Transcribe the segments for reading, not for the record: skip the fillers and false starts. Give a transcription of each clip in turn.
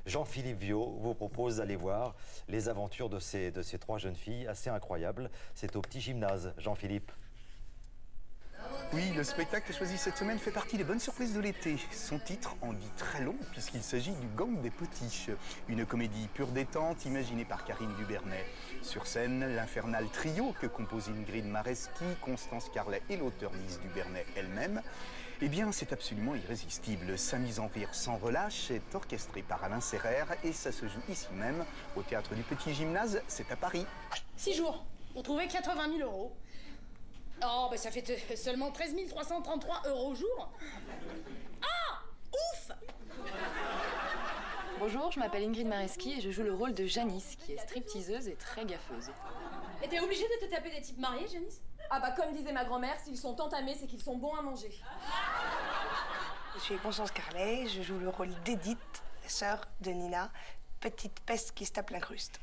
Jean-Philippe Viau vous propose d'aller voir les aventures de ces trois jeunes filles assez incroyables. C'est au Petit Gymnase, Jean-Philippe. Oui, le spectacle choisi cette semaine fait partie des bonnes surprises de l'été. Son titre en dit très long puisqu'il s'agit du Gang des Potiches. Une comédie pure détente imaginée par Karine Dubernet. Sur scène, l'infernal trio que composent Ingrid Mareski, Constance Carlet et l'auteur Lise Dubernet elle-même. Eh bien, c'est absolument irrésistible. Sa mise en rire sans relâche est orchestrée par Alain Serrère et ça se joue ici même, au Théâtre du Petit Gymnase, c'est à Paris. 6 jours pour trouver 80 000 €. Oh, bah ça fait seulement 13 333 € au jour. Ah, ouf! Bonjour, je m'appelle Ingrid Mareski et je joue le rôle de Janice, qui est stripteaseuse et très gaffeuse. Et t'es obligée de te taper des types mariés, Janice? Ah bah comme disait ma grand-mère, s'ils sont entamés, c'est qu'ils sont bons à manger. Je suis Constance Carlet, je joue le rôle d'Edith, la sœur de Nina, petite peste qui se tape l'incruste.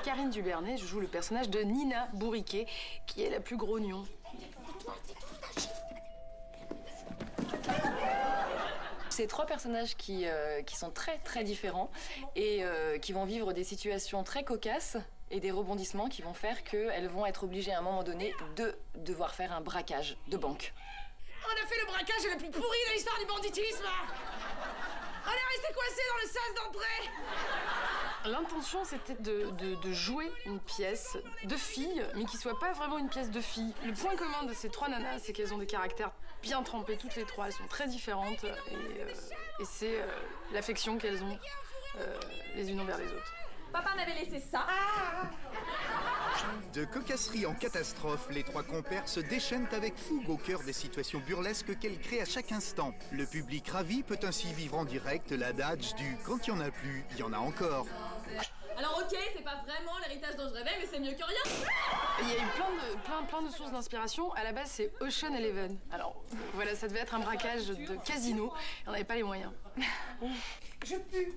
Karine Dubernet, je joue le personnage de Nina Bourriquet, qui est la plus grognon. C'est trois personnages qui sont très différents et qui vont vivre des situations très cocasses et des rebondissements qui vont faire qu'elles vont être obligées à un moment donné de devoir faire un braquage de banque. On a fait le braquage le plus pourri de l'histoire du banditisme. On est resté coincé dans le sas d'entrée. L'intention, c'était de jouer une pièce de filles, mais qui soit pas vraiment une pièce de filles. Le point commun de ces trois nanas, c'est qu'elles ont des caractères bien trempés, toutes les trois. Elles sont très différentes et c'est l'affection qu'elles ont les unes envers les autres. Papa m'avait laissé ça. De cocasserie en catastrophe, les trois compères se déchaînent avec fougue au cœur des situations burlesques qu'elles créent à chaque instant. Le public ravi peut ainsi vivre en direct l'adage du « quand il n'y en a plus, il y en a encore ». Alors ok, c'est pas vraiment l'héritage dont je rêvais, mais c'est mieux que rien. Il y a eu plein de sources d'inspiration. À la base, c'est Ocean Eleven. Alors voilà, ça devait être un braquage de casino. On n'avait pas les moyens. Je pue.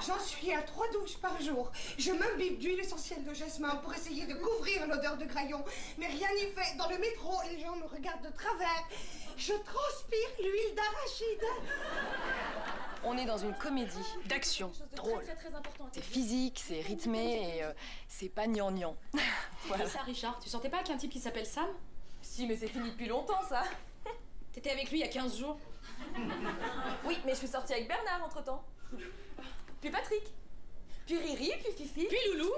J'en suis à 3 douches par jour. Je m'imbibe d'huile essentielle de jasmin pour essayer de couvrir l'odeur de graillon. Mais rien n'y fait. Dans le métro, les gens me regardent de travers. Je transpire l'huile d'arachide. On est dans une comédie d'action drôle. Très important. C'est physique, c'est rythmé et c'est pas gnangnan. Voilà. Ça, Richard, tu sentais pas qu'un type qui s'appelle Sam? Si, mais c'est fini depuis longtemps, ça. T'étais avec lui il y a 15 jours. Oui, mais je suis sortie avec Bernard entre-temps. Puis Patrick. Puis Riri, puis Fifi. Puis Loulou.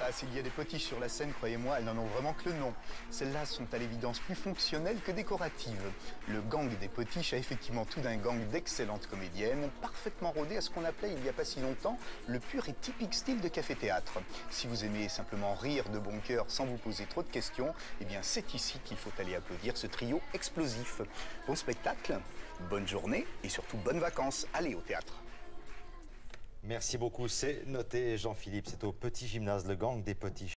Ah, s'il y a des potiches sur la scène, croyez-moi, elles n'en ont vraiment que le nom. Celles-là sont à l'évidence plus fonctionnelles que décoratives. Le gang des potiches a effectivement tout d'un gang d'excellentes comédiennes, parfaitement rodées à ce qu'on appelait il n'y a pas si longtemps le pur et typique style de café-théâtre. Si vous aimez simplement rire de bon cœur sans vous poser trop de questions, eh bien c'est ici qu'il faut aller applaudir ce trio explosif. Bon spectacle, bonne journée et surtout bonnes vacances. Allez au théâtre. Merci beaucoup, c'est noté Jean-Philippe, c'est au Petit Gymnase, le Gang des Potiches.